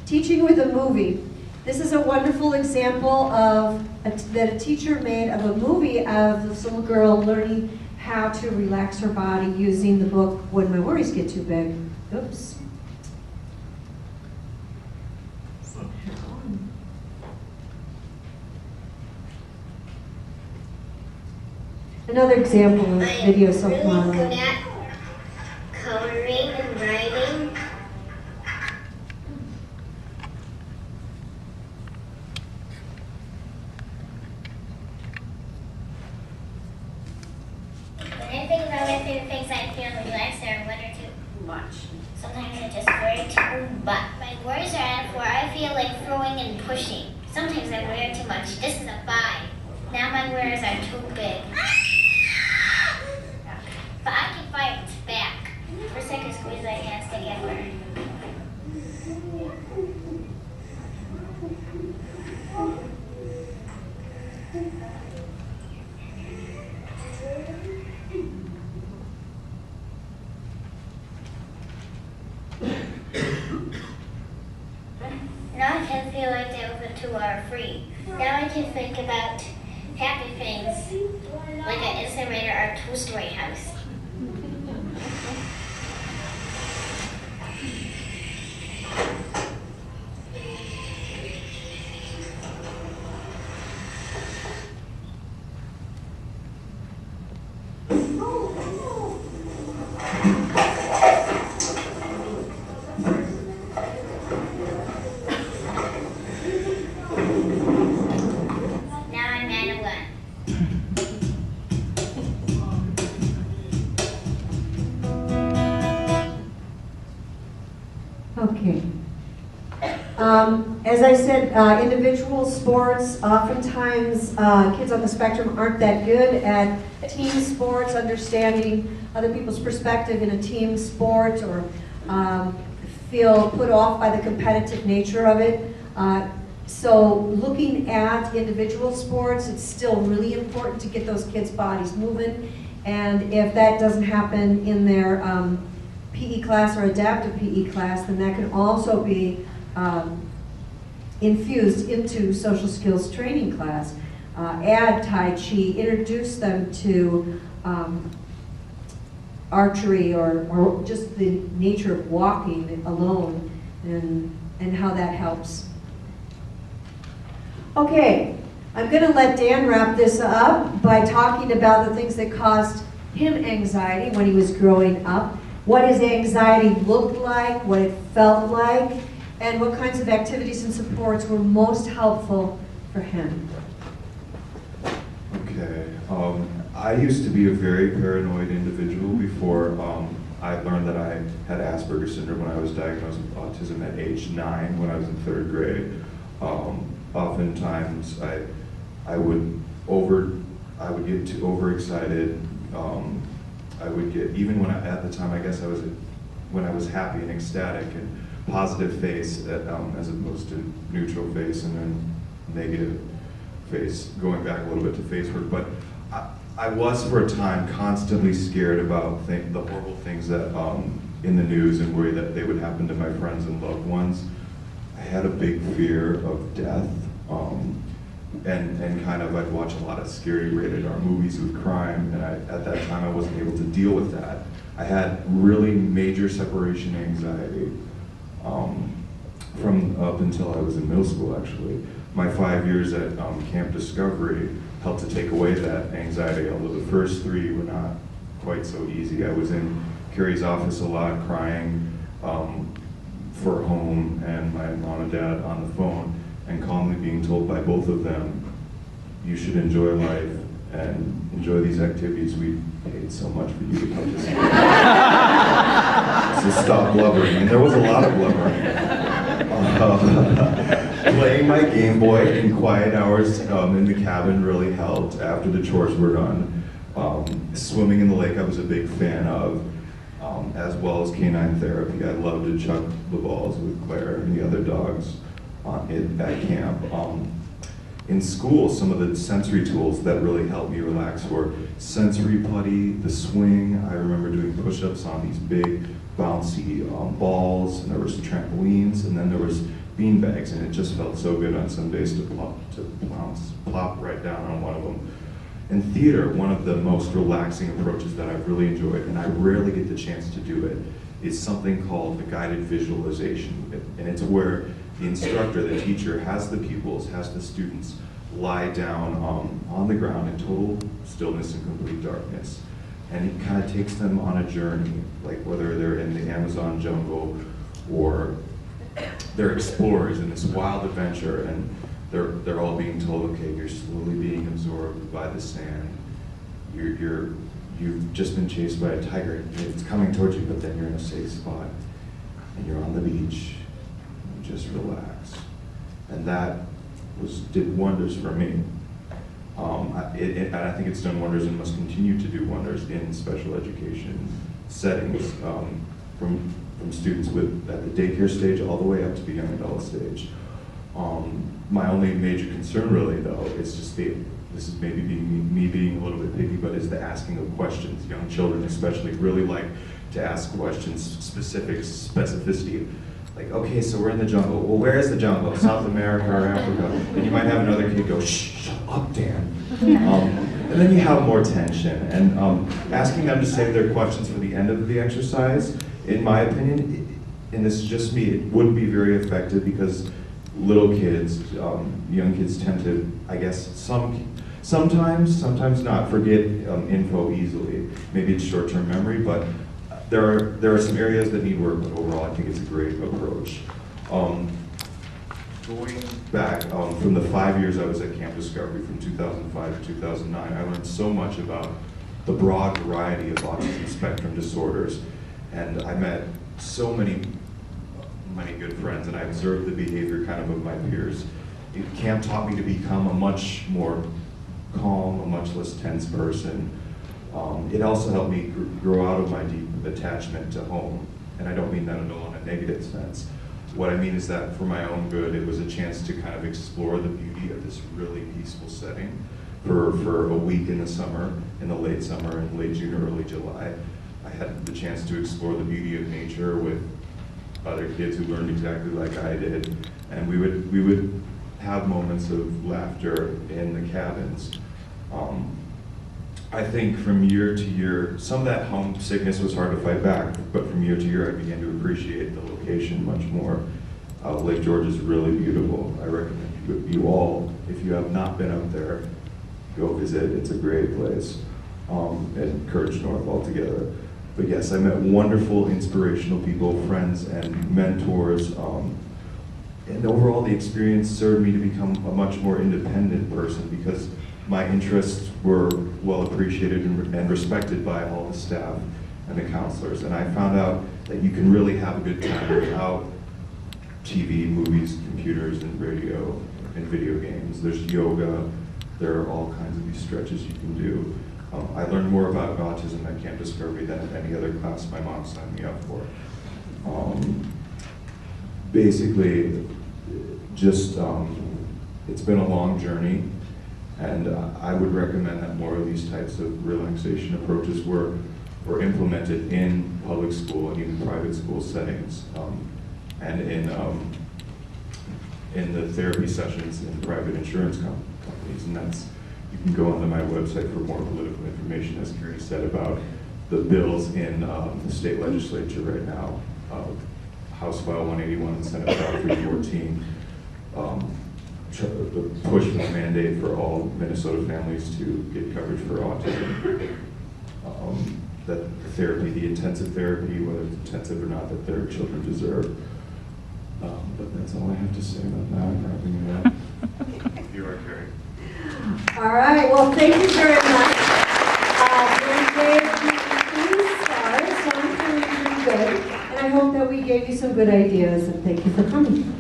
Teaching with a movie. This is a wonderful example that a teacher made of a movie of this little girl learning how to relax her body using the book When My Worries Get Too Big. Oops. Another example of video self-modeling. I'm really good at coloring and writing. When I think about my favorite things, I feel relaxed or one or too much. Sometimes I just worry too much. My worries are at a 4. I feel like throwing and pushing. Sometimes I worry too much. This is a 5. Now my worries are too big. But I can fight back. First I can squeeze my hands together. Now I can feel like the 2 are free. Now I can think about happy things, like an incinerator or a 2-story house. Okay. As I said, individual sports, oftentimes kids on the spectrum aren't that good at team sports, understanding other people's perspective in a team sport, or feel put off by the competitive nature of it. So looking at individual sports, it's still really important to get those kids' bodies moving. And if that doesn't happen in their PE class or adaptive PE class, then that can also be infused into social skills training class. Add Tai Chi, introduce them to archery or just the nature of walking alone and how that helps. Okay, I'm going to let Dan wrap this up by talking about the things that caused him anxiety when he was growing up, what his anxiety looked like, what it felt like, and what kinds of activities and supports were most helpful for him. Okay, I used to be a very paranoid individual before I learned that I had Asperger Syndrome when I was diagnosed with autism at age 9 when I was in 3rd grade. Oftentimes I would get too overexcited. I would get, even when at the time I guess when I was happy and ecstatic and positive face as opposed to neutral face and then negative face, going back a little bit to face work. But I was for a time constantly scared about the horrible things that in the news and worry that they would happen to my friends and loved ones. I had a big fear of death, and kind of I'd watch a lot of scary rated R movies with crime, and at that time I wasn't able to deal with that. I had really major separation anxiety from up until I was in middle school, actually. My 5 years at Camp Discovery helped to take away that anxiety, although the first 3 were not quite so easy. I was in Kari's office a lot, crying for home, and my mom and dad on the phone, and calmly being told by both of them, you should enjoy life and enjoy these activities we paid so much for you to participate in. So stop blubbering, and there was a lot of blubbering. Playing my Game Boy in quiet hours in the cabin really helped after the chores were done. Swimming in the lake I was a big fan of, as well as canine therapy. I loved to chuck the balls with Claire and the other dogs at camp. In school, some of the sensory tools that really helped me relax were sensory putty, the swing. I remember doing push-ups on these big bouncy balls, and there was trampolines, and then there was beanbags, and it just felt so good on some days to plop right down on one of them. In theater, one of the most relaxing approaches that I've really enjoyed, and I rarely get the chance to do it, is something called the guided visualization. And it's where the instructor, the teacher, has the pupils, has the students lie down on the ground in total stillness and complete darkness. And he kind of takes them on a journey, like whether they're in the Amazon jungle or they're explorers in this wild adventure, and they're all being told, okay, you're slowly being absorbed by the sand. You've just been chased by a tiger. It's coming towards you, but then you're in a safe spot, and you're on the beach. And just relax. And that did wonders for me. And I think it's done wonders and must continue to do wonders in special education settings, from students at the daycare stage all the way up to the young adult stage. My only major concern really though is just this is maybe me being a little bit picky, but is the asking of questions. Young children especially really like to ask questions, specificity. Like, okay, so we're in the jungle. Well, where is the jungle? South America or Africa? And you might have another kid go, shh, shut up, Dan. And then you have more tension. And asking them to save their questions for the end of the exercise, in my opinion, and this is just me, it wouldn't be very effective because little kids, young kids tend to, I guess, sometimes not, forget info easily. Maybe it's short-term memory, but there are some areas that need work, but overall I think it's a great approach. Going back from the 5 years I was at Camp Discovery, from 2005 to 2009, I learned so much about the broad variety of autism spectrum disorders, and I met so many good friends, and I observed the behavior kind of my peers. Camp taught me to become a much more calm, a much less tense person. It also helped me grow out of my deep attachment to home, and I don't mean that at all in a negative sense. What I mean is that for my own good, it was a chance to kind of explore the beauty of this really peaceful setting for a week in the summer, in the late summer, in late June or early July. I had the chance to explore the beauty of nature with other kids who learned exactly like I did, and we would have moments of laughter in the cabins. I think from year to year, some of that homesickness was hard to fight back, but from year to year I began to appreciate the location much more. Lake George is really beautiful. I recommend you all, if you have not been up there, go visit. It's a great place. And Courage North altogether. But yes, I met wonderful, inspirational people, friends and mentors. And overall the experience served me to become a much more independent person because my interests were well appreciated and respected by all the staff and the counselors. And I found out that you can really have a good time without TV, movies, computers, and radio, and video games. There's yoga. There are all kinds of these stretches you can do. I learned more about autism at Camp Discovery than at any other class my mom signed me up for. Basically, just, it's been a long journey. And I would recommend that more of these types of relaxation approaches were implemented in public school and even private school settings, and in the therapy sessions in private insurance companies. And that's, you can go onto my website for more political information, as Kari said, about the bills in the state legislature right now. House File 181 and Senate File 314. The push for the mandate for all Minnesota families to get coverage for autism. That the therapy, the intensive therapy, whether it's intensive or not, that their children deserve. But that's all I have to say about that. I'm wrapping it up. You are, Kari. All right, well, thank you very much. We gave you 3 stars, so I'm feeling pretty good. And I hope that we gave you some good ideas, and thank you for coming.